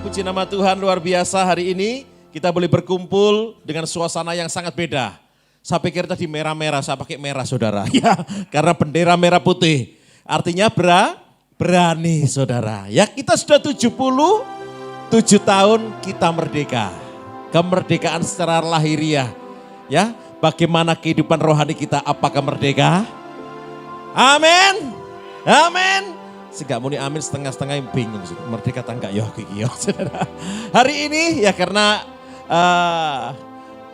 puji nama Tuhan luar biasa hari ini kita boleh berkumpul dengan suasana yang sangat beda. Saya pikir tadi merah-merah, saya pakai merah saudara. Ya, karena bendera merah putih. Artinya berani saudara. Ya kita sudah 77 tahun kita merdeka. Kemerdekaan secara lahiriah. Ya, bagaimana kehidupan rohani kita, apakah merdeka? Amin. Amin. Segak muni amin setengah-setengah yang bingung. Merdeka tak enggak ya saudara. Hari ini ya karena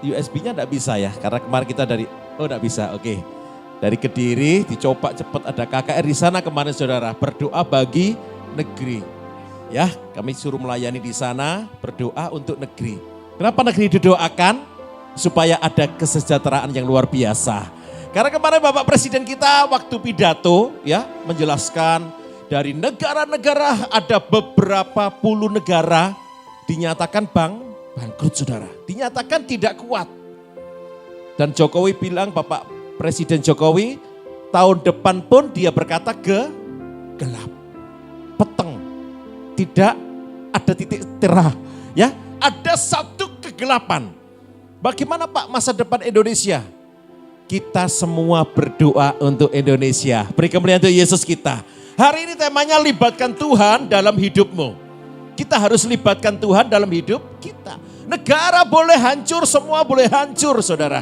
USB-nya enggak bisa ya. Karena kemarin kita enggak bisa, oke. Dari Kediri dicoba cepat ada KKR di sana kemarin saudara. Berdoa bagi negeri. Ya kami suruh melayani di sana, berdoa untuk negeri. Kenapa negeri didoakan? Supaya ada kesejahteraan yang luar biasa. Karena kemarin Bapak Presiden kita waktu pidato ya menjelaskan dari negara-negara ada beberapa puluh negara dinyatakan bangkrut saudara. Dinyatakan tidak kuat. Dan Jokowi bilang Bapak Presiden Jokowi tahun depan pun dia berkata gelap. Peteng. Tidak ada titik terang. Ya, ada satu kegelapan. Bagaimana Pak masa depan Indonesia? Kita semua berdoa untuk Indonesia. Beri kemuliaan untuk Yesus kita. Hari ini temanya libatkan Tuhan dalam hidupmu. Kita harus libatkan Tuhan dalam hidup kita. Negara boleh hancur, semua boleh hancur saudara.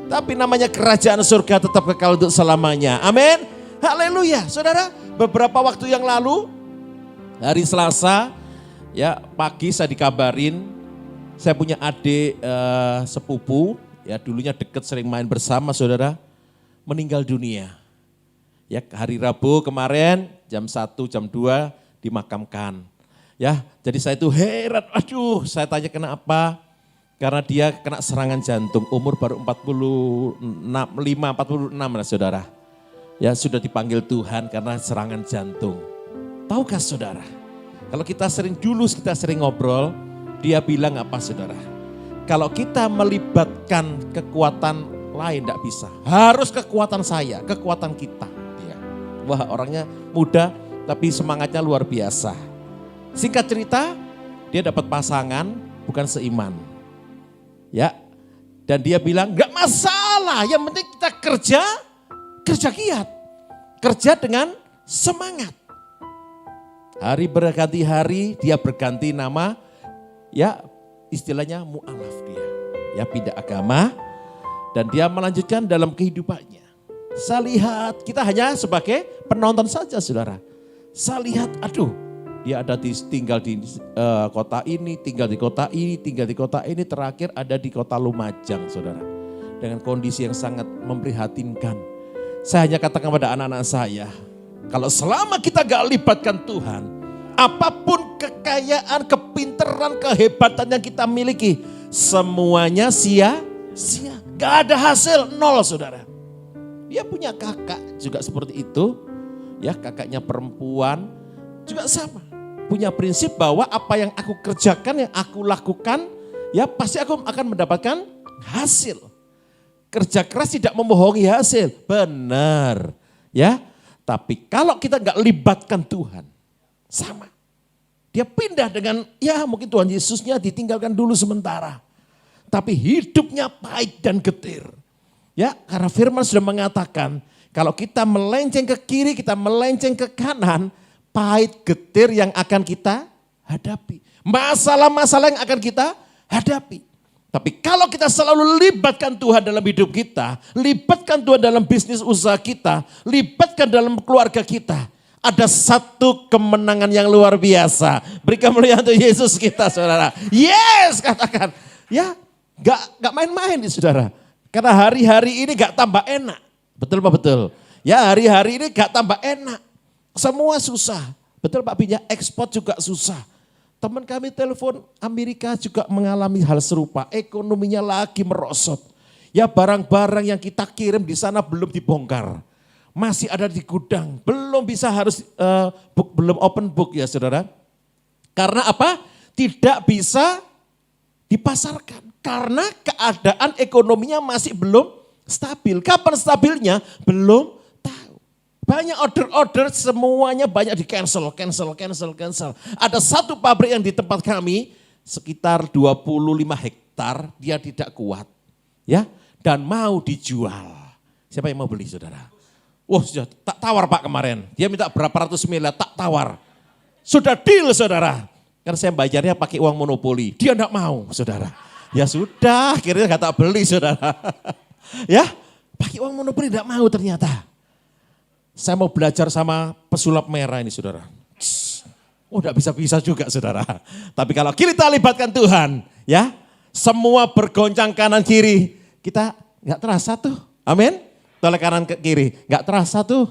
Tapi namanya kerajaan surga tetap kekal untuk selamanya. Amin. Haleluya. Saudara, beberapa waktu yang lalu, hari Selasa, ya pagi saya dikabarin, saya punya adik sepupu, ya dulunya deket sering main bersama saudara, meninggal dunia. Ya hari Rabu kemarin jam 1, jam 2 dimakamkan. Ya jadi saya itu heran, aduh saya tanya kenapa. Karena dia kena serangan jantung, umur baru 46 lah saudara. Ya sudah dipanggil Tuhan karena serangan jantung. Tahukah saudara, kalau kita sering ngobrol, dia bilang apa saudara? Kalau kita melibatkan kekuatan lain tidak bisa, harus kekuatan saya, kekuatan kita. Wah orangnya muda tapi semangatnya luar biasa. Singkat cerita dia dapat pasangan bukan seiman. Ya dan dia bilang gak masalah yang penting kita kerja giat. Kerja dengan semangat. Hari berganti hari dia berganti nama ya istilahnya mu'alaf dia. Ya pindah agama dan dia melanjutkan dalam kehidupannya. Saya lihat, kita hanya sebagai penonton saja saudara. Saya lihat, aduh dia ada tinggal di kota ini, tinggal di kota ini, tinggal di kota ini. Terakhir ada di kota Lumajang saudara. Dengan kondisi yang sangat memprihatinkan. Saya hanya katakan pada anak-anak saya. Kalau selama kita gak libatkan Tuhan. Apapun kekayaan, kepintaran, kehebatan yang kita miliki. Semuanya sia-sia. Gak ada hasil, nol saudara. Dia punya kakak juga seperti itu. Ya kakaknya perempuan juga sama. Punya prinsip bahwa apa yang aku kerjakan, yang aku lakukan. Ya pasti aku akan mendapatkan hasil. Kerja keras tidak membohongi hasil. Benar. Ya. Tapi kalau kita gak libatkan Tuhan. Sama. Dia pindah dengan ya mungkin Tuhan Yesusnya ditinggalkan dulu sementara. Tapi hidupnya pahit dan getir. Ya, karena firman sudah mengatakan, kalau kita melenceng ke kiri, kita melenceng ke kanan, pahit getir yang akan kita hadapi. Masalah-masalah yang akan kita hadapi. Tapi kalau kita selalu libatkan Tuhan dalam hidup kita, libatkan Tuhan dalam bisnis usaha kita, libatkan dalam keluarga kita, ada satu kemenangan yang luar biasa. Beri kemuliaan untuk Yesus kita saudara. Yes, katakan. Ya, gak main-main nih saudara. Karena hari-hari ini gak tambah enak. Betul Pak betul? Ya hari-hari ini gak tambah enak. Semua susah. Betul Pak Binya, ekspor juga susah. Teman kami telepon Amerika juga mengalami hal serupa. Ekonominya lagi merosot. Ya barang-barang yang kita kirim di sana belum dibongkar. Masih ada di gudang. Belum bisa belum open book ya saudara. Karena apa? Tidak bisa dipasarkan. Karena keadaan ekonominya masih belum stabil. Kapan stabilnya? Belum tahu. Banyak order-order, semuanya banyak di cancel. Ada satu pabrik yang di tempat kami, sekitar 25 hektar, dia tidak kuat. Ya, dan mau dijual. Siapa yang mau beli saudara? Wah, sudah tak tawar Pak kemarin. Dia minta berapa ratus miliar, tak tawar. Sudah deal saudara. Karena saya bayarnya pakai uang monopoli. Dia enggak mau saudara. Ya sudah, akhirnya gak tak beli saudara. Ya, pakai uang monopoli enggak mau ternyata. Saya mau belajar sama pesulap merah ini saudara. Oh enggak bisa-bisa juga saudara. Tapi kalau kita libatkan Tuhan, ya semua bergoncang kanan kiri. Kita enggak terasa tuh, amin. Tolak kanan ke kiri, enggak terasa tuh.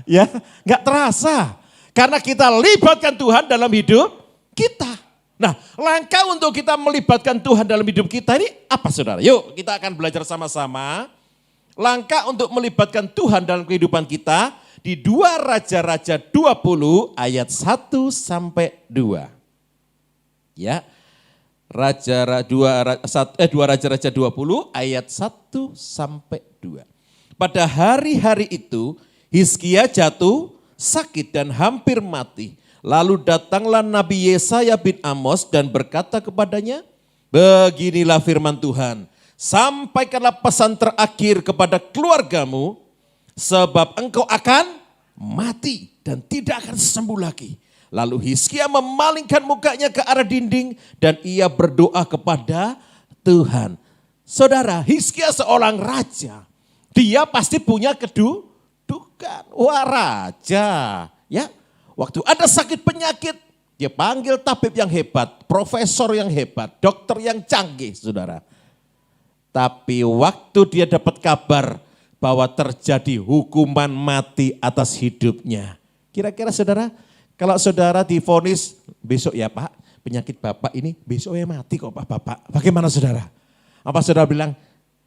Ya, enggak terasa. Karena kita libatkan Tuhan dalam hidup kita. Nah, langkah untuk kita melibatkan Tuhan dalam hidup kita ini apa saudara? Yuk kita akan belajar sama-sama. Langkah untuk melibatkan Tuhan dalam kehidupan kita di 2 Raja-Raja 20 ayat 1 sampai 2. Ya. 2 Raja-Raja 20 ayat 1 sampai 2. Pada hari-hari itu Hizkia jatuh sakit dan hampir mati. Lalu datanglah Nabi Yesaya bin Amos dan berkata kepadanya, beginilah firman Tuhan, sampaikanlah pesan terakhir kepada keluargamu, sebab engkau akan mati dan tidak akan sembuh lagi. Lalu Hizkia memalingkan mukanya ke arah dinding dan ia berdoa kepada Tuhan. Saudara, Hizkia seorang raja. Dia pasti punya kedudukan. Wah raja. Ya, waktu ada sakit penyakit, dia panggil tabib yang hebat, profesor yang hebat, dokter yang canggih saudara. Tapi waktu dia dapat kabar bahwa terjadi hukuman mati atas hidupnya. Kira-kira saudara, kalau saudara divonis besok ya Pak, penyakit Bapak ini besok ya mati kok Pak Bapak. Bagaimana saudara? Apa saudara bilang,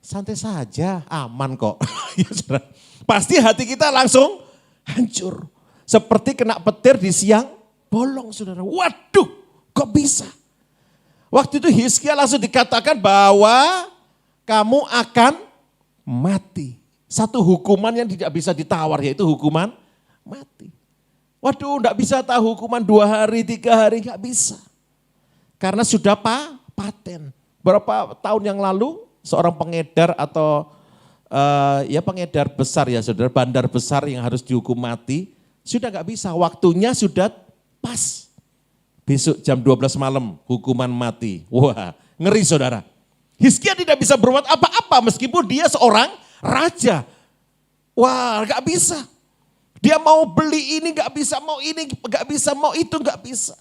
santai saja, aman kok. Ya, saudara. Pasti hati kita langsung hancur. Seperti kena petir di siang bolong saudara. Waduh, kok bisa? Waktu itu Hizkia langsung dikatakan bahwa kamu akan mati. Satu hukuman yang tidak bisa ditawar, yaitu hukuman mati. Waduh, enggak bisa tahu hukuman 2 hari, 3 hari, enggak bisa. Karena sudah paten. Berapa tahun yang lalu, seorang pengedar atau pengedar besar ya saudara, bandar besar yang harus dihukum mati, sudah enggak bisa, waktunya sudah pas. Besok jam 12 malam, hukuman mati. Wah, ngeri saudara. Hizkia tidak bisa berbuat apa-apa meskipun dia seorang raja. Wah, gak bisa. Dia mau beli ini gak bisa, mau ini gak bisa, mau itu gak bisa.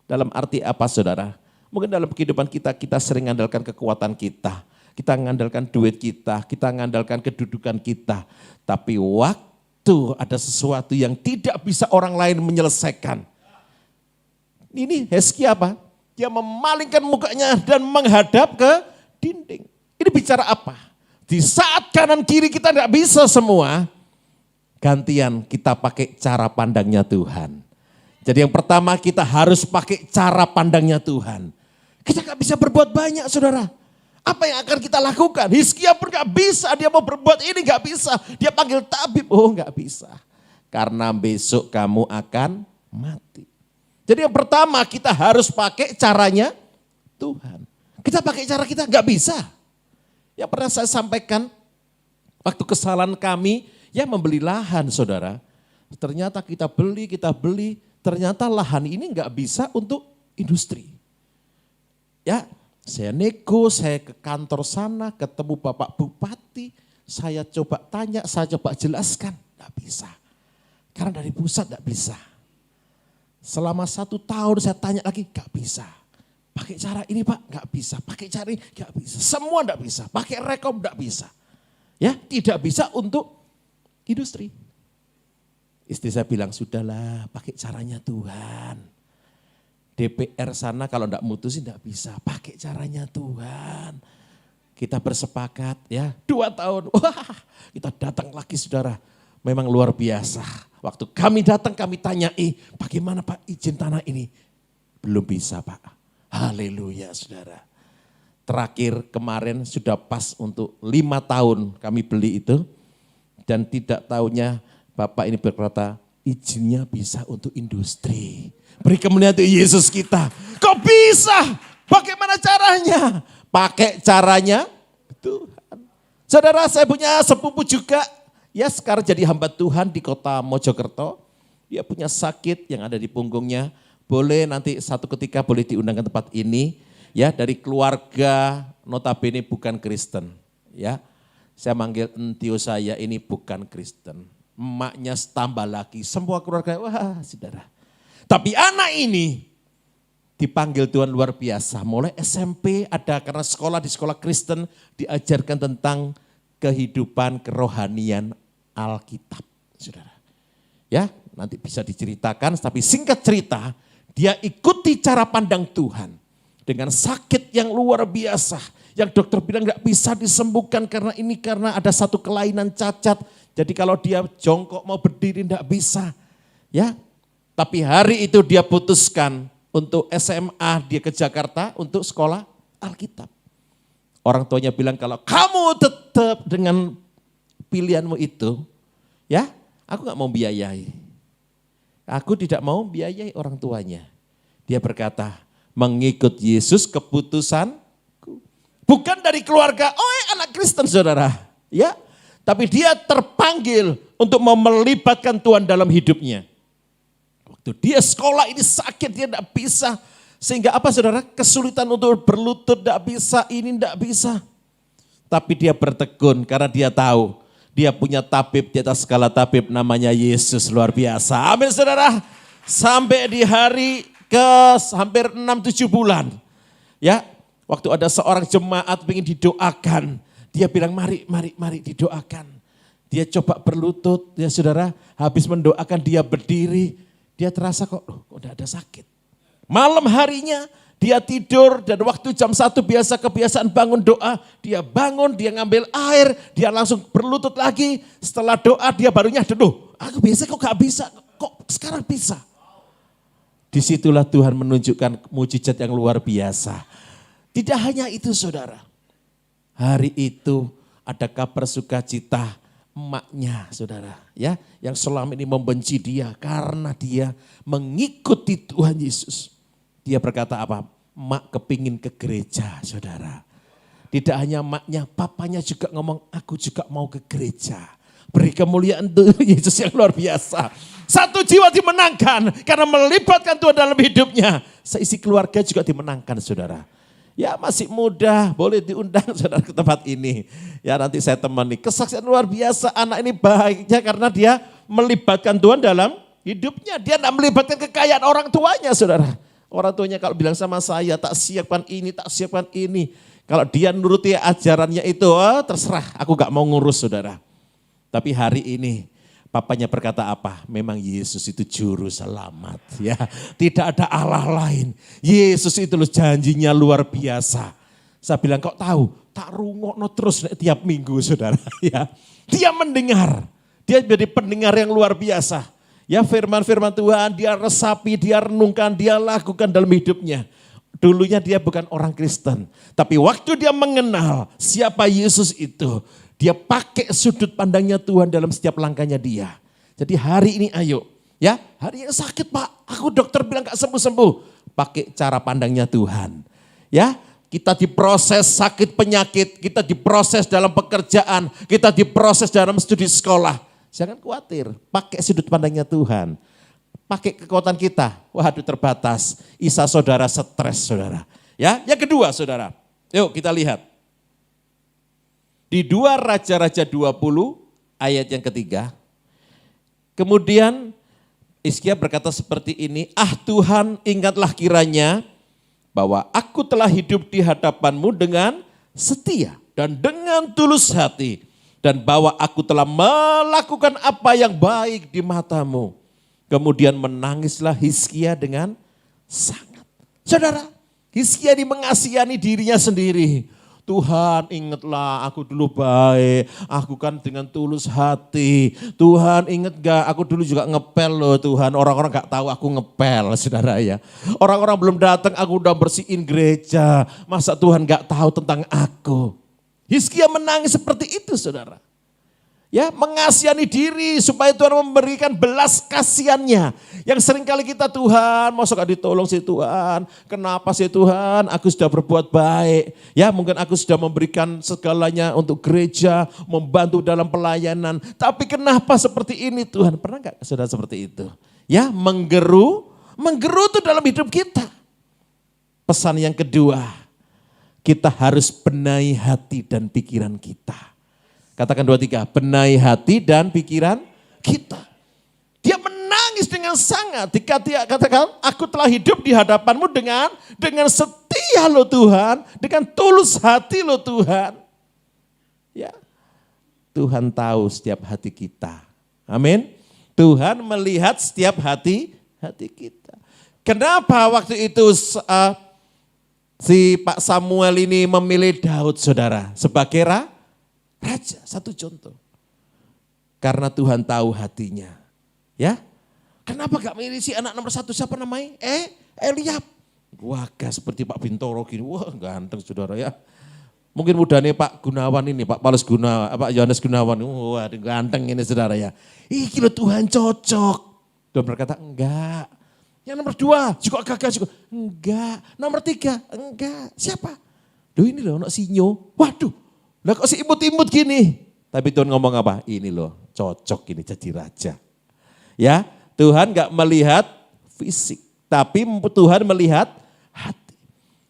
Dalam arti apa saudara? Mungkin dalam kehidupan kita, kita sering mengandalkan kekuatan kita. Kita mengandalkan duit kita mengandalkan kedudukan kita. Tapi waktu ada sesuatu yang tidak bisa orang lain menyelesaikan. Ini Hizkia apa? Dia memalingkan mukanya dan menghadap ke dinding. Ini bicara apa? Di saat kanan kiri kita tidak bisa semua, gantian kita pakai cara pandangnya Tuhan. Jadi yang pertama kita harus pakai cara pandangnya Tuhan. Kita gak bisa berbuat banyak saudara. Apa yang akan kita lakukan? Hizkia pun gak bisa, dia mau berbuat ini gak bisa. Dia panggil tabib, gak bisa. Karena besok kamu akan mati. Jadi yang pertama kita harus pakai caranya Tuhan. Kita pakai cara kita gak bisa. Yang pernah saya sampaikan, waktu kesalahan kami, ya membeli lahan saudara. Ternyata kita beli, ternyata lahan ini gak bisa untuk industri. Ya, saya nego, saya ke kantor sana, ketemu Bapak Bupati, saya coba tanya, saya coba jelaskan, gak bisa. Karena dari pusat gak bisa. Selama 1 tahun saya tanya lagi, gak bisa. Pakai cara ini Pak, gak bisa. Pakai cara ini, gak bisa. Semua gak bisa. Pakai rekom gak bisa. Ya, tidak bisa untuk industri. Istri saya bilang, sudahlah pakai caranya Tuhan. DPR sana kalau gak mutusin gak bisa. Pakai caranya Tuhan. Kita bersepakat ya, 2 tahun. Wah, kita datang lagi saudara. Memang luar biasa. Waktu kami datang kami tanyai, bagaimana Pak izin tanah ini? Belum bisa Pak. Haleluya saudara. Terakhir kemarin sudah pas untuk 5 tahun kami beli itu. Dan tidak tahunya Bapak ini berkata, izinnya bisa untuk industri. Beri kemuliaan untuk Yesus kita. Kok bisa? Bagaimana caranya? Pakai caranya Tuhan. Saudara, saya punya sepupu juga. Ya sekarang jadi hamba Tuhan di kota Mojokerto. Dia punya sakit yang ada di punggungnya. Boleh nanti satu ketika boleh diundang ke tempat ini. Ya dari keluarga notabene bukan Kristen. Ya saya manggil entio saya ini bukan Kristen. Emaknya tambah lagi, semua keluarga, wah saudara. Tapi anak ini dipanggil Tuhan luar biasa. Mulai SMP ada karena sekolah di sekolah Kristen diajarkan tentang kehidupan kerohanian Alkitab. Saudara. Ya nanti bisa diceritakan tapi singkat cerita dia ikuti cara pandang Tuhan. Dengan sakit yang luar biasa. Yang dokter bilang gak bisa disembuhkan karena ada satu kelainan cacat. Jadi kalau dia jongkok mau berdiri gak bisa. Ya, tapi hari itu dia putuskan untuk SMA dia ke Jakarta untuk sekolah Alkitab. Orang tuanya bilang kalau kamu tetap dengan pilihanmu itu, ya aku gak mau biayai. Aku tidak mau biayai orang tuanya. Dia berkata, mengikut Yesus keputusanku. Bukan dari keluarga, anak Kristen saudara. Ya, tapi dia terpanggil untuk mau melibatkan Tuhan dalam hidupnya. Waktu dia sekolah ini sakit, dia tidak bisa. Sehingga apa saudara, kesulitan untuk berlutut tidak bisa, ini tidak bisa. Tapi dia bertekun karena dia tahu. Dia punya tabib di atas segala tabib namanya Yesus luar biasa. Amin saudara. Sampai di hari ke hampir 6-7 bulan. Ya, waktu ada seorang jemaat ingin didoakan. Dia bilang mari didoakan. Dia coba berlutut, ya saudara, habis mendoakan dia berdiri. Dia terasa kok udah ada sakit. Malam harinya dia tidur dan waktu jam 1 biasa kebiasaan bangun doa. Dia bangun, dia ngambil air, dia langsung berlutut lagi. Setelah doa dia baru nyadar, aku biasa kok gak bisa, kok sekarang bisa. Disitulah Tuhan menunjukkan mujizat yang luar biasa. Tidak hanya itu saudara. Hari itu ada kabar sukacita emaknya saudara. Ya, yang selama ini membenci dia karena dia mengikuti Tuhan Yesus. Dia berkata apa? Emak kepingin ke gereja saudara. Tidak hanya emaknya, papanya juga ngomong aku juga mau ke gereja. Beri kemuliaan untuk Yesus yang luar biasa. Satu jiwa dimenangkan karena melibatkan Tuhan dalam hidupnya. Seisi keluarga juga dimenangkan saudara. Ya masih muda, boleh diundang saudara ke tempat ini. Ya nanti saya temani. Kesaksian luar biasa, anak ini bahagia karena dia melibatkan Tuhan dalam hidupnya. Dia tidak melibatkan kekayaan orang tuanya saudara. Orang tuanya kalau bilang sama saya, tak siapkan ini, tak siapkan ini. Kalau dia nuruti ajarannya itu, terserah aku gak mau ngurus saudara. Tapi hari ini papanya berkata apa? Memang Yesus itu juru selamat ya. Tidak ada Allah lain. Yesus itu loh janjinya luar biasa. Saya bilang kok tahu? Tak rungokno terus tiap minggu saudara ya. Dia mendengar. Dia jadi pendengar yang luar biasa. Ya firman-firman Tuhan dia resapi, dia renungkan, dia lakukan dalam hidupnya. Dulunya dia bukan orang Kristen. Tapi waktu dia mengenal siapa Yesus itu. Dia pakai sudut pandangnya Tuhan dalam setiap langkahnya dia. Jadi hari ini ayo, ya hari ini sakit Pak, aku dokter bilang gak sembuh-sembuh. Pakai cara pandangnya Tuhan. Ya, kita diproses sakit penyakit, kita diproses dalam pekerjaan, kita diproses dalam studi sekolah. Jangan khawatir, pakai sudut pandangnya Tuhan. Pakai kekuatan kita, waduh terbatas. Isa saudara stres saudara. Ya, yang kedua saudara, yuk kita lihat. Di 2 Raja-Raja 20 ayat yang ketiga. Kemudian Hizkia berkata seperti ini, Tuhan ingatlah kiranya bahwa aku telah hidup di hadapanmu dengan setia dan dengan tulus hati. Dan bahwa aku telah melakukan apa yang baik di matamu. Kemudian menangislah Hizkia dengan sangat. Saudara, Hizkia ini mengasihani dirinya sendiri. Tuhan ingatlah aku dulu baik, aku kan dengan tulus hati. Tuhan ingat gak aku dulu juga ngepel loh Tuhan, orang-orang gak tahu aku ngepel saudara ya. Orang-orang belum datang aku udah bersihin gereja, masa Tuhan gak tahu tentang aku. Hizkia menangis seperti itu saudara. Ya, mengasihani diri supaya Tuhan memberikan belas kasihannya. Yang seringkali kita, Tuhan, masa gak ditolong sih Tuhan? Kenapa sih Tuhan? Aku sudah berbuat baik. Ya, mungkin aku sudah memberikan segalanya untuk gereja, membantu dalam pelayanan. Tapi kenapa seperti ini Tuhan? Pernah gak sudah seperti itu? Ya, menggeru itu dalam hidup kita. Pesan yang kedua, kita harus benahi hati dan pikiran kita. Katakan 2, 3, benahi hati dan pikiran kita. Dia menangis dengan sangat. Dia katakan, aku telah hidup di hadapanmu dengan setia loh Tuhan. Dengan tulus hati loh Tuhan. Ya, Tuhan tahu setiap hati kita. Amin. Tuhan melihat setiap hati kita. Kenapa waktu itu si Pak Samuel ini memilih Daud saudara sebagai raja? Satu contoh. Karena Tuhan tahu hatinya. Ya. Kenapa gak milih si anak nomor 1 siapa namanya? Eliab. Wagah seperti Pak Bintoro gini. Wah ganteng saudara ya. Mungkin mudanya Pak Gunawan ini, Pak Yohanes Gunawan. Wah ganteng ini saudara ya. Iki loh Tuhan cocok. Tuhan berkata enggak. Yang nomor 2 juga gagal juga. Enggak. Nomor 3 enggak. Siapa? Loh ini loh anak Sinyo. Waduh. Lah kok si imut-imut gini. Tapi Tuhan ngomong apa? Ini loh cocok ini jadi raja. Ya, Tuhan gak melihat fisik. Tapi Tuhan melihat hati.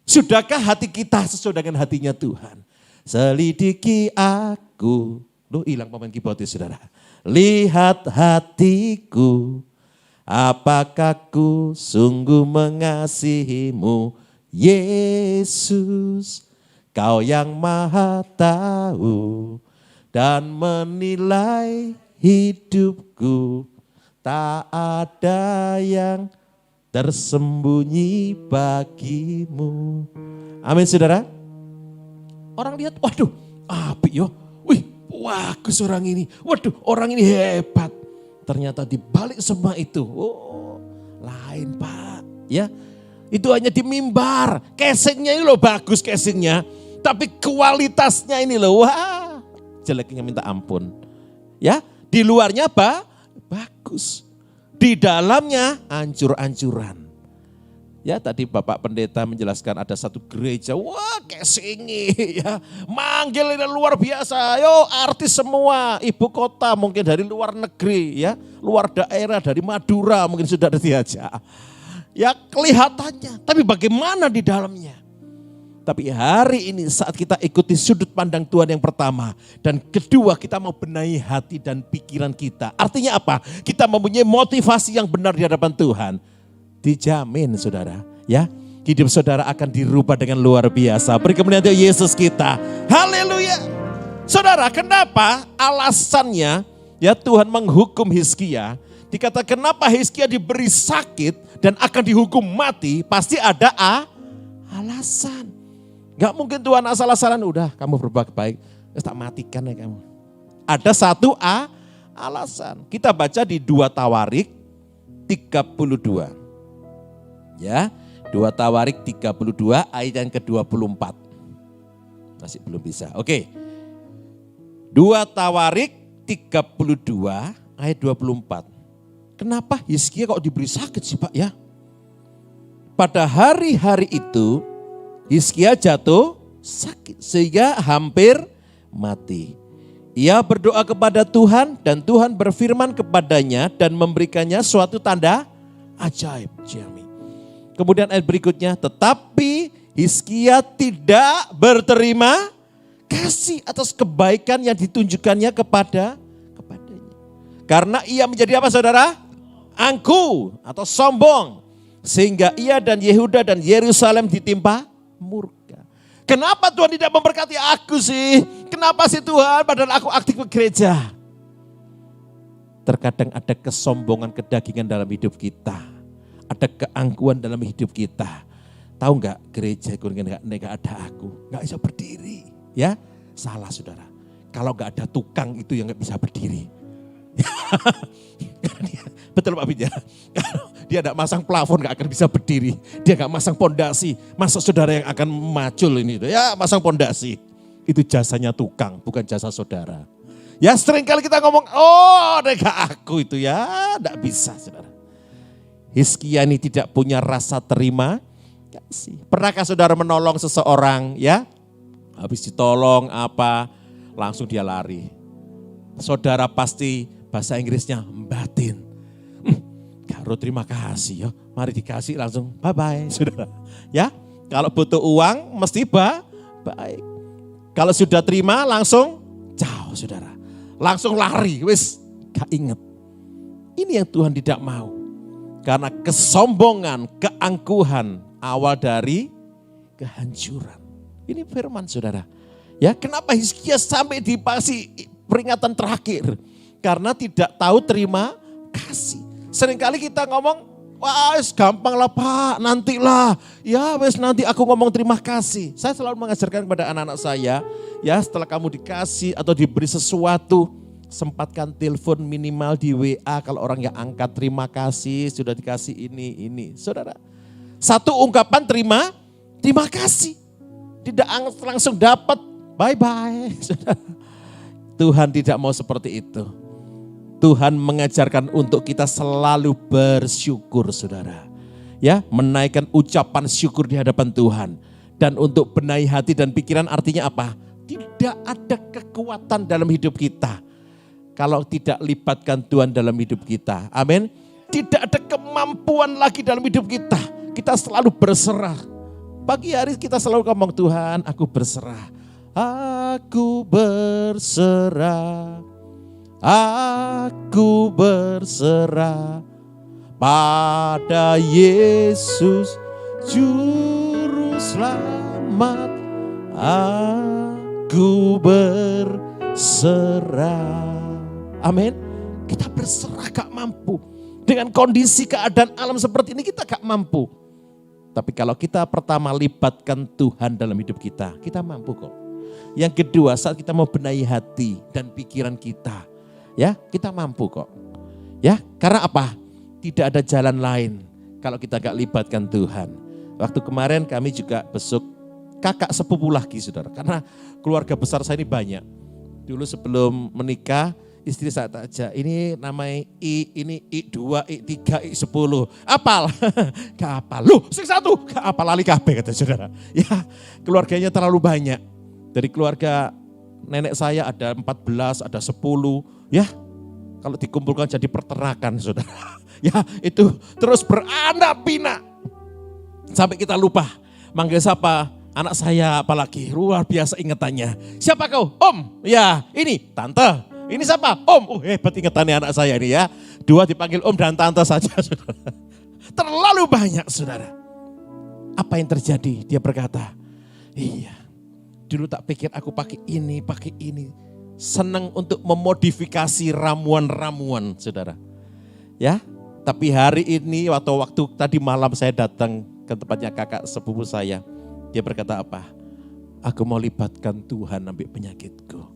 Sudahkah hati kita sesuai dengan hatinya Tuhan? Selidiki aku. Loh hilang pemain keyboardnya saudara. Lihat hatiku. Apakah ku sungguh mengasihimu Yesus. Kau yang maha tahu dan menilai hidupku. Tak ada yang tersembunyi bagimu. Amin saudara. Orang lihat, waduh apik yo. Wih bagus orang ini. Waduh orang ini hebat. Ternyata di balik semua itu, lain Pak. Ya, itu hanya di mimbar. Casingnya ini loh bagus casingnya. Tapi kualitasnya ini loh, wah jeleknya minta ampun. Ya, di luarnya bagus. Di dalamnya ancur-ancuran. Ya tadi Bapak Pendeta menjelaskan ada satu gereja, wah casingnya ya. Manggil ini luar biasa, yo artis semua, ibu kota mungkin dari luar negeri ya. Luar daerah dari Madura mungkin sudah diajak. Ya kelihatannya, tapi bagaimana di dalamnya? Tapi hari ini saat kita ikuti sudut pandang Tuhan yang pertama. Dan kedua kita mau benahi hati dan pikiran kita. Artinya apa? Kita mempunyai motivasi yang benar di hadapan Tuhan. Dijamin saudara ya. Hidup saudara akan dirubah dengan luar biasa. Beri kemuliaan untuk Yesus kita. Haleluya. Saudara kenapa alasannya ya Tuhan menghukum Hizkia. Dikatakan kenapa Hizkia diberi sakit dan akan dihukum mati. Pasti ada alasan. Gak mungkin Tuhan asal-asalan udah kamu berbuat baik. Tak matikan ya kamu. Ada satu alasan. Kita baca di 2 Tawarik 32. Ya, 2 Tawarik 32 ayat yang ke-24. Masih belum bisa. Oke. 2 Tawarik 32 ayat 24. Kenapa Hizkia kok diberi sakit sih Pak ya? Pada hari-hari itu Hizkia jatuh sakit sehingga hampir mati. Ia berdoa kepada Tuhan dan Tuhan berfirman kepadanya dan memberikannya suatu tanda ajaib. Kemudian ayat berikutnya, tetapi Hizkia tidak berterima kasih atas kebaikan yang ditunjukkannya kepadanya. Karena ia menjadi apa saudara? Angkuh atau sombong. Sehingga ia dan Yehuda dan Yerusalem ditimpa murka. Kenapa Tuhan tidak memberkati aku sih? Kenapa sih Tuhan padahal aku aktif ke gereja? Terkadang ada kesombongan kedagingan dalam hidup kita. Ada keangkuhan dalam hidup kita. Tahu enggak gereja itu enggak ada aku. Enggak bisa berdiri. Ya salah saudara. Kalau enggak ada tukang itu yang enggak bisa berdiri. Betul Pak Bidya. Kalau dia tidak masang plafon gak akan bisa berdiri. Dia gak masang pondasi. Masa saudara yang akan macul ini. Ya masang pondasi. Itu jasanya tukang bukan jasa saudara. Ya seringkali kita ngomong, oh enggak aku itu ya, enggak bisa saudara. Hizkia ini tidak punya rasa terima kasih. Pernahkah saudara menolong seseorang ya? Habis ditolong apa, langsung dia lari. Saudara pasti bahasa Inggrisnya batin. Karo terima kasih ya, mari dikasih langsung bye-bye saudara. Ya, kalau butuh uang mesti baik. Kalau sudah terima langsung jauh saudara. Langsung lari, wis gak inget. Ini yang Tuhan tidak mau. Karena kesombongan, keangkuhan awal dari kehancuran. Ini firman saudara. Ya, kenapa Hizkia sampai dipasih peringatan terakhir? Karena tidak tahu terima kasih. Seringkali kita ngomong, wah gampang lah Pak, nantilah. Ya wes nanti aku ngomong terima kasih. Saya selalu mengajarkan kepada anak-anak saya, ya setelah kamu dikasih atau diberi sesuatu, sempatkan telepon minimal di WA kalau orang yang angkat terima kasih, sudah dikasih ini. Saudara, satu ungkapan terima kasih. Tidak langsung dapat, bye-bye. Tuhan tidak mau seperti itu. Tuhan mengajarkan untuk kita selalu bersyukur saudara. Ya, menaikkan ucapan syukur di hadapan Tuhan. Dan untuk benahi hati dan pikiran artinya apa? Tidak ada kekuatan dalam hidup kita kalau tidak libatkan Tuhan dalam hidup kita. Amin. Tidak ada kemampuan lagi dalam hidup kita. Kita selalu berserah. Pagi hari kita selalu ngomong, Tuhan aku berserah. Aku berserah. Aku berserah pada Yesus Juru Selamat. Aku berserah. Amin. Kita berserah gak mampu. Dengan kondisi keadaan alam seperti ini kita gak mampu. Tapi kalau kita pertama libatkan Tuhan dalam hidup kita, kita mampu kok. Yang kedua saat kita mau benahi hati dan pikiran kita, ya kita mampu kok. Ya karena apa? Tidak ada jalan lain kalau kita gak libatkan Tuhan. Waktu kemarin kami juga besuk kakak sepupu lagi saudara. Karena keluarga besar saya ini banyak. Dulu sebelum menikah, istri saya tak aja, ini namanya ini I2, I3, I10. Apal? Gak apal. Loh, sing satu, gak apal lali kabeh kata saudara. Ya, keluarganya terlalu banyak. Dari keluarga nenek saya ada 14, ada 10. Ya, kalau dikumpulkan jadi peternakan saudara. Ya, itu terus beranak pinak. Sampai kita lupa manggil siapa? Anak saya apalagi, luar biasa ingetannya. Siapa kau? Om. Ya, ini tante. Ini siapa? Om. Hebat ingetannya anak saya ini ya. Dua dipanggil om dan tante saja. Saudara. Terlalu banyak saudara. Apa yang terjadi? Dia berkata, iya dulu tak pikir aku pakai ini. Senang untuk memodifikasi ramuan-ramuan saudara. Ya, tapi hari ini waktu tadi malam saya datang ke tempatnya kakak sepupu saya. Dia berkata apa? Aku mau libatkan Tuhan ambil penyakitku.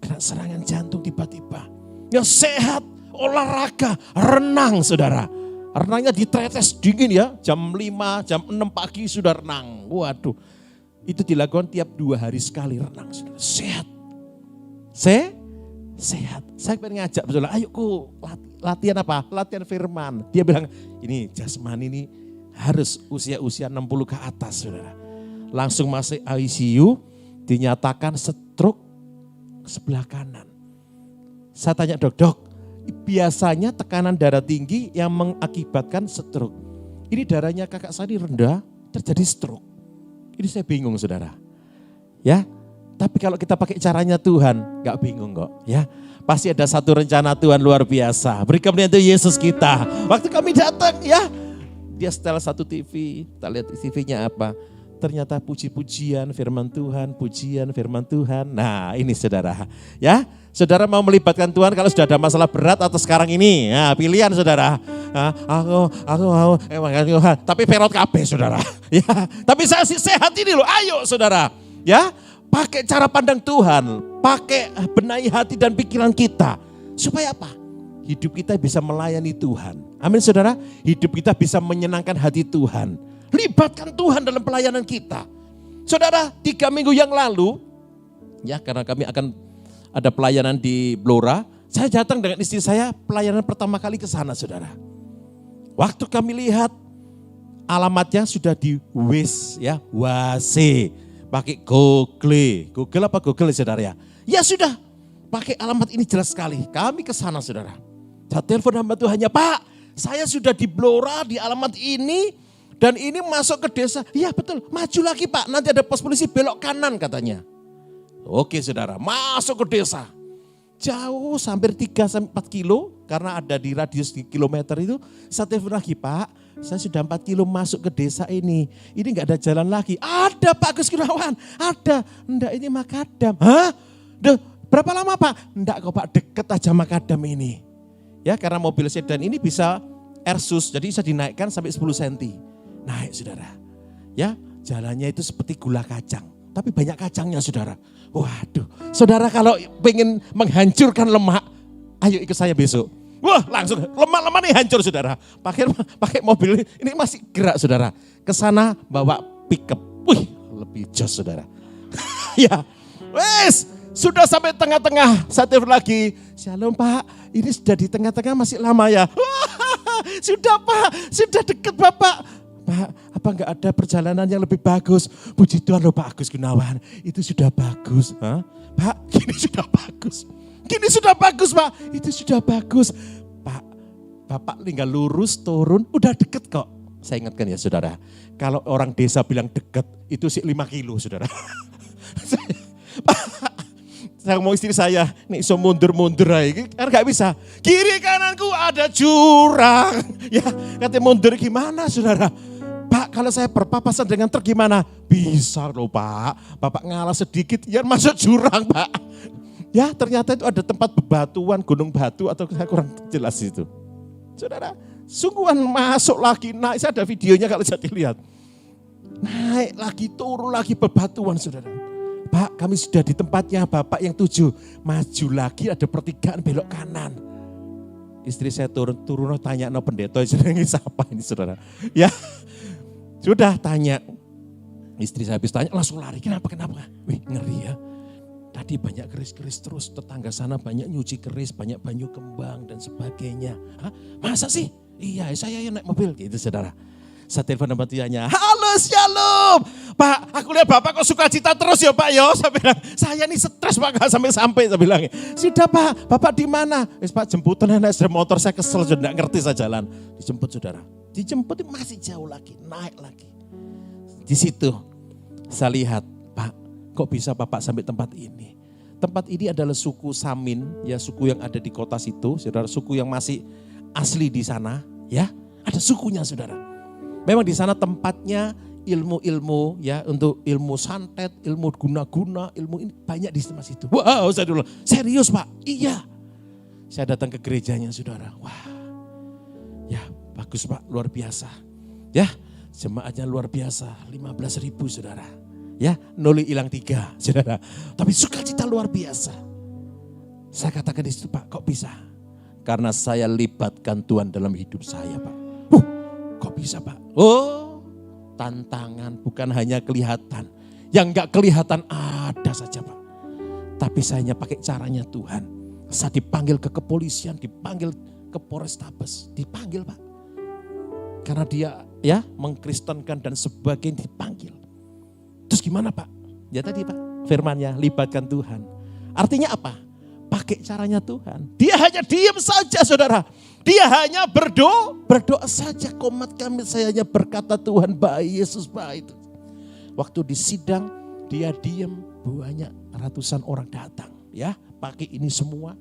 Kena serangan jantung tiba-tiba. Ya sehat, olahraga, renang saudara. Renangnya ditetes dingin ya. Jam 5, jam 6 pagi sudah renang. Waduh. Itu dilakukan tiap 2 hari sekali renang saudara. Sehat. Sehat. Saya pengen ngajak saudara, ayo ku latihan apa? Latihan firman. Dia bilang ini jasmani ini harus usia 60 ke atas saudara. Langsung masuk ICU, dinyatakan stroke sebelah kanan. Saya tanya dok, biasanya tekanan darah tinggi yang mengakibatkan stroke. Ini darahnya kakak saya rendah, terjadi stroke. Ini saya bingung saudara. Ya, tapi kalau kita pakai caranya Tuhan, gak bingung kok. Ya, pasti ada satu rencana Tuhan luar biasa. Beri kemuliaan untuk Yesus kita. Waktu kami datang ya, dia setel satu TV, kita lihat TV-nya apa. Ternyata puji-pujian firman Tuhan, pujian firman Tuhan. Nah ini saudara, ya saudara mau melibatkan Tuhan kalau sudah ada masalah berat atau sekarang ini. Nah, pilihan saudara. Aku tapi perot kabeh saudara. Ya, tapi saya sih sehat ini loh, ayo saudara. Ya, pakai cara pandang Tuhan, pakai benahi hati dan pikiran kita. Supaya apa? Hidup kita bisa melayani Tuhan. Amin saudara, hidup kita bisa menyenangkan hati Tuhan. Libatkan Tuhan dalam pelayanan kita. Saudara, 3 minggu yang lalu, ya karena kami akan ada pelayanan di Blora. Saya datang dengan istri saya pelayanan pertama kali ke sana saudara. Waktu kami lihat alamatnya sudah di WIS ya, WASE. Pakai Google. Google apa Google saudara ya? Ya sudah, pakai alamat ini jelas sekali. Kami ke sana saudara. Saya telepon hamba Tuhannya, Pak saya sudah di Blora di alamat ini. Dan ini masuk ke desa. Iya betul, maju lagi Pak, nanti ada pos polisi belok kanan katanya. Oke saudara, masuk ke desa. Jauh, hampir 3-4 kilo, karena ada di radius di kilometer itu. Saya telepon lagi, Pak, saya sudah 4 kilo masuk ke desa ini. Ini enggak ada jalan lagi. Ada Pak Agus Gunawan, ada. Enggak, ini makadam. Hah? Duh, berapa lama Pak? Enggak kok Pak, deket aja makadam ini. Ya, karena mobil sedan ini bisa Airsus, jadi bisa dinaikkan sampai 10 cm. Naik saudara. Ya, jalannya itu seperti gula kacang. Tapi banyak kacangnya saudara. Waduh, saudara kalau pengen menghancurkan lemak, ayo ikut saya besok. Wah langsung lemak-lemak nih hancur saudara. Pakai mobil ini masih gerak saudara. Ke sana bawa pickup. Wih lebih jos saudara. Ya, wes sudah sampai tengah-tengah. Saya telepon lagi. Shalom Pak, ini sudah di tengah-tengah masih lama ya. Wah, sudah Pak, sudah deket Bapak. Pak, apa enggak ada perjalanan yang lebih bagus? Puji Tuhan loh Pak Agus Gunawan, itu sudah bagus. Hah? Pak, gini sudah bagus. Gini sudah bagus Pak, itu sudah bagus. Pak, Bapak tinggal lurus turun, udah deket kok. Saya ingatkan ya saudara, kalau orang desa bilang deket, itu sih 5 kilo saudara. Pak, saya ngomong istri saya, nih so mundur-mundur aja, kan gak bisa. Kiri kananku ada jurang. Ya, katanya mundur gimana saudara? Pak kalau saya berpapasan dengan truk gimana? Bisa loh Pak, Bapak ngalah sedikit, ya masuk jurang Pak. Ya ternyata itu ada tempat bebatuan, gunung batu atau saya kurang jelas itu. Saudara, sungguhan masuk lagi, naik, saya ada videonya kalau saya lihat. Naik lagi, turun lagi bebatuan saudara. Pak kami sudah di tempatnya Bapak yang 7, maju lagi ada pertigaan belok kanan. Istri saya turun tanya no pendeta ini siapa ini saudara. Ya sudah tanya, istri saya habis tanya langsung lari, kenapa? Wih ngeri ya, tadi banyak keris-keris terus, tetangga sana banyak nyuci keris, banyak banyu kembang dan sebagainya. Hah? Masa sih? Iya saya yang naik mobil gitu saudara. Saya telepon sama tianya, halo Shalom. Pak aku lihat Bapak kok sukacita terus ya Pak ya. Saya bilang, saya nih stres Pak gak sampai-sampai. Saya bilang, sudah Pak, Bapak di mana? Pak jemputan naik motor, saya kesel sudah gak ngerti saya jalan. Dijemput saudara, dijemput masih jauh lagi, naik lagi. Di situ saya lihat, Pak kok bisa Bapak sampai tempat ini? Tempat ini adalah suku Samin, ya suku yang ada di kota situ, saudara, suku yang masih asli di sana, ya ada sukunya saudara. Memang di sana tempatnya ilmu-ilmu ya, untuk ilmu santet, ilmu guna-guna, ilmu ini banyak di tempat situ. Wow, saya dulu serius Pak, iya. Saya datang ke gerejanya saudara, wah ya bagus Pak, luar biasa. Ya jemaatnya luar biasa, 15.000 saudara. Ya noli hilang 3 saudara, tapi sukacita luar biasa. Saya katakan di situ Pak, kok bisa? Karena saya libatkan Tuhan dalam hidup saya Pak. Kok bisa Pak? Oh tantangan bukan hanya kelihatan. Yang enggak kelihatan ada saja Pak. Tapi saya hanya pakai caranya Tuhan. Saya dipanggil ke kepolisian, dipanggil ke Polrestabes, dipanggil Pak. Karena dia ya mengkristenkan dan sebagainya, dipanggil. Terus gimana Pak? Ya tadi Pak firmannya, libatkan Tuhan. Artinya apa? Pakai caranya Tuhan. Dia hanya diam saja saudara. Dia hanya berdoa saja. Komat kami saya hanya berkata Tuhan baik, Yesus baik. Waktu di sidang dia diam, banyak ratusan orang datang. Ya pakai ini semua.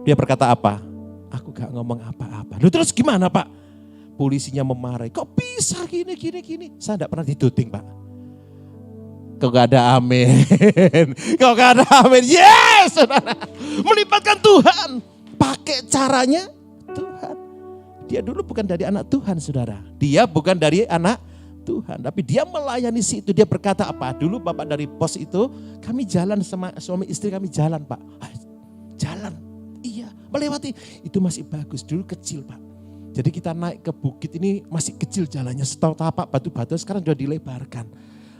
Dia berkata apa? Aku gak ngomong apa-apa. Lalu terus gimana Pak? Polisinya memarahi. Kok bisa gini. Saya gak pernah dituding Pak. Kok gak ada amin. Kok gak ada amin. Yes saudara. Melibatkan Tuhan. Pakai caranya Tuhan. Dia dulu bukan dari anak Tuhan saudara. Dia bukan dari anak Tuhan. Tapi dia melayani situ. Dia berkata apa? Dulu Bapak dari pos itu. Kami jalan sama suami istri kami jalan Pak. Jalan. Iya melewati. Itu masih bagus. Dulu kecil Pak. Jadi kita naik ke bukit ini masih kecil jalannya. Setahu tapak batu-batu sekarang sudah dilebarkan.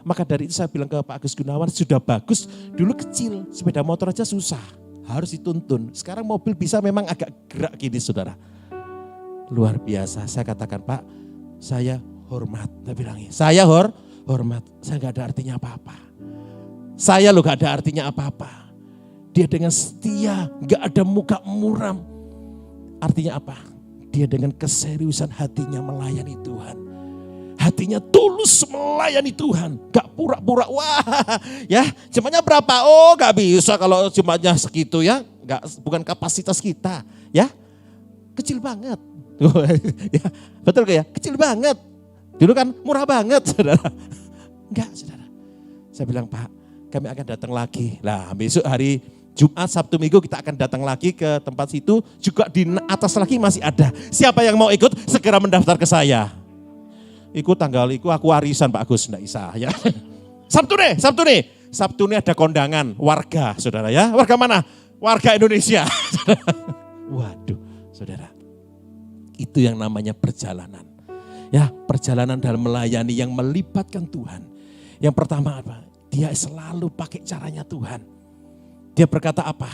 Maka dari itu saya bilang ke Pak Agus Gunawan, sudah bagus, dulu kecil, sepeda motor aja susah, harus dituntun. Sekarang mobil bisa memang agak gerak gini saudara. Luar biasa, saya katakan Pak, saya hormat. Saya bilangnya, saya hormat, saya gak ada artinya apa-apa. Saya loh gak ada artinya apa-apa. Dia dengan setia, gak ada muka muram. Artinya apa? Dia dengan keseriusan hatinya melayani Tuhan. Hatinya tulus melayani Tuhan. Gak pura-pura, wah ya jemaatnya berapa? Oh gak bisa kalau jemaatnya segitu ya. Bukan kapasitas kita ya. Kecil banget. Ya, betul gak ya? Kecil banget. Dulu kan murah banget saudara. Enggak saudara. Saya bilang Pak, kami akan datang lagi. Nah besok hari Jumat, Sabtu, Minggu kita akan datang lagi ke tempat situ. Juga di atas lagi masih ada. Siapa yang mau ikut segera mendaftar ke saya. Ikut tanggal itu aku warisan Pak Agus, enggak bisa ya. Sabtu nih. Sabtu nih ada kondangan warga saudara ya. Warga mana? Warga Indonesia. Waduh saudara. Itu yang namanya perjalanan. Ya, perjalanan dalam melayani yang melibatkan Tuhan. Yang pertama apa? Dia selalu pakai caranya Tuhan. Dia berkata apa?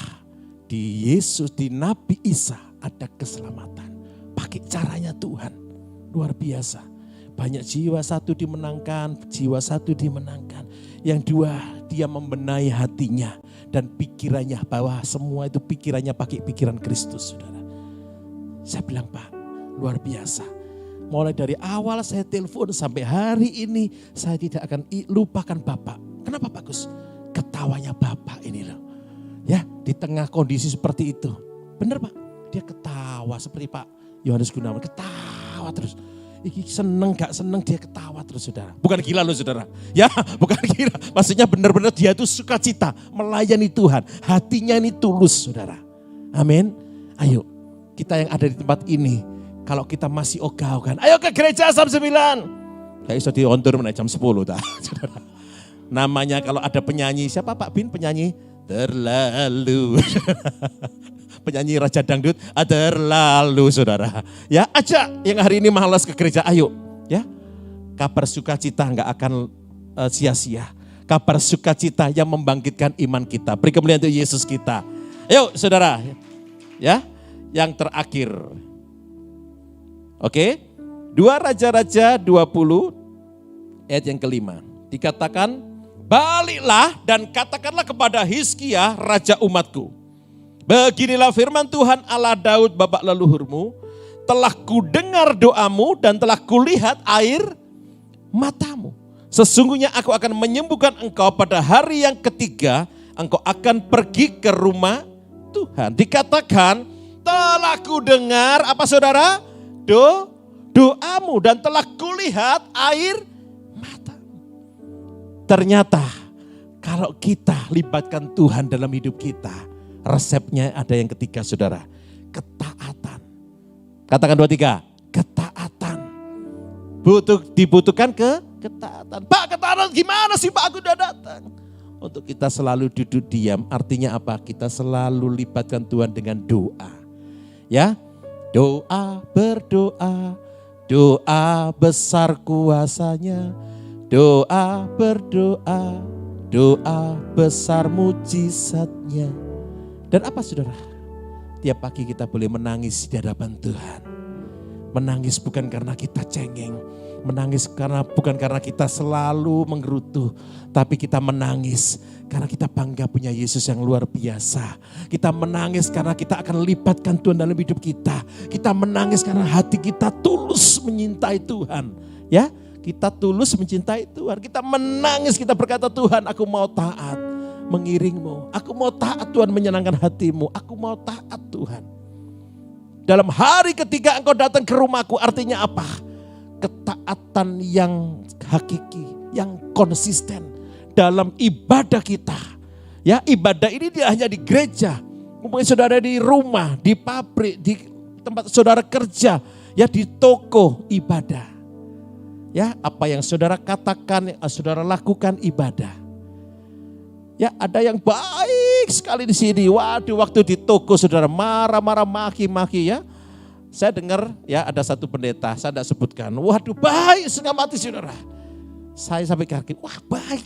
Di Yesus, di Nabi Isa ada keselamatan. Pakai caranya Tuhan. Luar biasa. Banyak jiwa satu dimenangkan, jiwa satu dimenangkan. Yang dua, dia membenahi hatinya dan pikirannya, bahwa semua itu pikirannya pakai pikiran Kristus saudara. Saya bilang Pak, luar biasa. Mulai dari awal saya telepon sampai hari ini, saya tidak akan lupakan Bapak. Kenapa Pak Gus? Ketawanya Bapak ini loh. Ya, di tengah kondisi seperti itu. Benar Pak, dia ketawa seperti Pak Yohanes Gunawan. Ketawa terus. Seneng gak seneng dia ketawa terus saudara. Bukan gila loh saudara. Ya, bukan gila. Maksudnya benar-benar dia itu sukacita melayani Tuhan. Hatinya ini tulus saudara. Amin. Ayo, kita yang ada di tempat ini. Kalau kita masih ogah-ogahan, ayo ke gereja jam 9. Gak bisa diontur jam 10 dah, saudara. Namanya kalau ada penyanyi, siapa Pak Bin penyanyi? Terlalu. Penyanyi Raja Dangdut, terlalu saudara. Ya ajak yang hari ini malas ke gereja, ayo. Ya, kabar sukacita nggak akan sia-sia. Kabar sukacita yang membangkitkan iman kita. Beri kemuliaan untuk Yesus kita. Ayo saudara. Ya, yang terakhir. Oke, 2 Raja-Raja 20 ayat yang kelima. Dikatakan, baliklah dan katakanlah kepada Hizkia raja umatku. Beginilah firman Tuhan Allah Daud bapak leluhurmu. Telah kudengar doamu dan telah kulihat air matamu. Sesungguhnya aku akan menyembuhkan engkau pada hari yang ketiga. Engkau akan pergi ke rumah Tuhan. Dikatakan telah kudengar apa saudara? Doamu dan telah kulihat air matamu. Ternyata kalau kita libatkan Tuhan dalam hidup kita, resepnya ada yang ketiga saudara, ketaatan. Katakan 2, 3, ketaatan. Dibutuhkan ketaatan. Pak ketaatan gimana sih Pak, aku udah datang. Untuk kita selalu duduk diam, artinya apa? Kita selalu libatkan Tuhan dengan doa. Ya, doa berdoa, doa besar kuasanya. Doa berdoa, doa besar mujizatnya. Dan apa saudara? Tiap pagi kita boleh menangis di hadapan Tuhan. Menangis bukan karena kita cengeng. Menangis bukan karena kita selalu menggerutu. Tapi kita menangis karena kita bangga punya Yesus yang luar biasa. Kita menangis karena kita akan libatkan Tuhan dalam hidup kita. Kita menangis karena hati kita tulus menyintai Tuhan. Ya, kita tulus mencintai Tuhan. Kita menangis, kita berkata Tuhan aku mau taat mengiringmu. Aku mau taat Tuhan menyenangkan hatimu. Aku mau taat Tuhan. Dalam hari ketiga engkau datang ke rumahku, artinya apa? Ketaatan yang hakiki, yang konsisten dalam ibadah kita. Ya, ibadah ini tidak hanya di gereja. Mungkin saudara di rumah, di pabrik, di tempat saudara kerja, ya di toko ibadah. Ya, apa yang saudara katakan, yang saudara lakukan ibadah. Ya, ada yang baik sekali di sini. Waduh, waktu di toko saudara marah-marah, maki-maki ya. Saya dengar ya ada satu pendeta, saya tidak sebutkan. Waduh, baik setengah mati saudara. Saya sampai kaget, wah baik.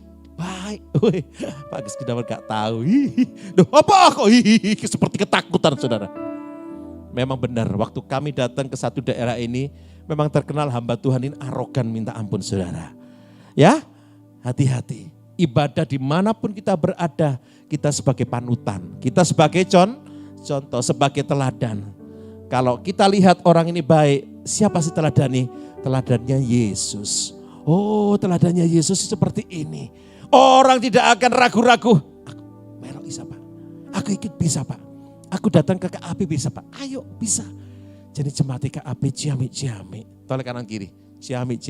Wih, Pak Agus Gunawan gak tahu. Duh, apa kok seperti ketakutan saudara. Memang benar, waktu kami datang ke satu daerah ini, memang terkenal hamba Tuhan ini arogan minta ampun saudara. Ya, hati-hati. Ibadah dimanapun kita berada, kita sebagai panutan, kita sebagai contoh, sebagai teladan. Kalau kita lihat orang ini baik, siapa sih teladani? Teladannya Yesus. Oh, teladannya Yesus seperti ini. Orang tidak akan ragu-ragu. Aku melok bisa Pak, aku ikut bisa Pak. Aku datang ke KAP bisa Pak, ayo bisa. Jadi jemaat KAP ciami. Tolong kanan kiri, ciami.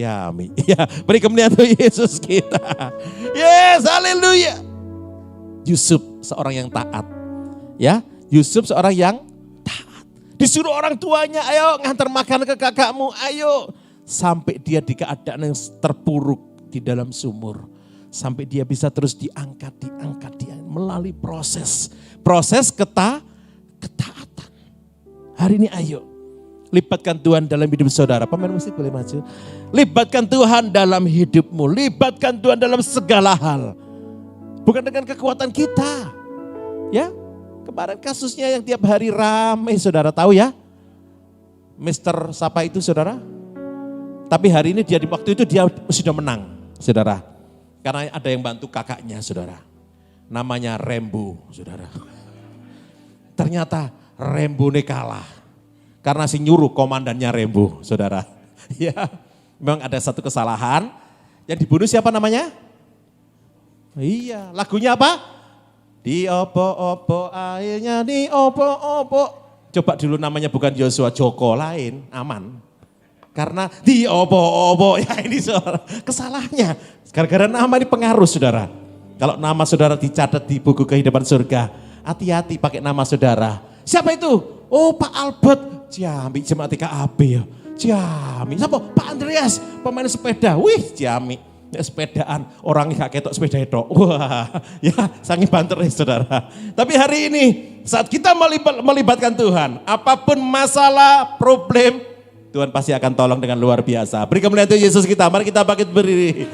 Ya, beri kemuliaan Tuhan Yesus kita. Yes, haleluya. Yusuf seorang yang taat. Ya, Yusuf seorang yang taat. Disuruh orang tuanya, ayo ngantar makan ke kakakmu, ayo. Sampai dia di keadaan yang terpuruk di dalam sumur. Sampai dia bisa terus diangkat melalui proses ketaatan. Hari ini ayo, libatkan Tuhan dalam hidup saudara. Pemain musik boleh maju. Libatkan Tuhan dalam hidupmu, libatkan Tuhan dalam segala hal. Bukan dengan kekuatan kita. Ya, kemarin kasusnya yang tiap hari ramai saudara tahu ya. Mister siapa itu saudara? Tapi hari ini waktu itu dia sudah menang saudara. Karena ada yang bantu kakaknya saudara. Namanya Rembo saudara. Ternyata Rembo ini kalah. Karena si nyuruh komandannya Rembo saudara. Ya, memang ada satu kesalahan. Yang dibunuh siapa namanya? Iya, lagunya apa? Di opo-opo airnya di opo-opo. Coba dulu namanya bukan Joshua, Joko lain, aman. Karena di opo-opo, ya ini saudara, kesalahannya. Gara-gara nama ini pengaruh saudara. Kalau nama saudara dicatat di buku kehidupan surga, hati-hati pakai nama saudara. Siapa itu? Oh Pak Albert, Ciami, jemaat KAP ya. Ciami, siapa? Pak Andreas, pemain sepeda. Wih Ciami, sepedaan, orang gak ketok sepeda itu. Wah, ya sangat banter ya saudara. Tapi hari ini saat kita melibatkan Tuhan, apapun masalah, problem, Tuhan pasti akan tolong dengan luar biasa. Beri kemuliaan Tuhan Yesus kita, mari kita bangkit berdiri.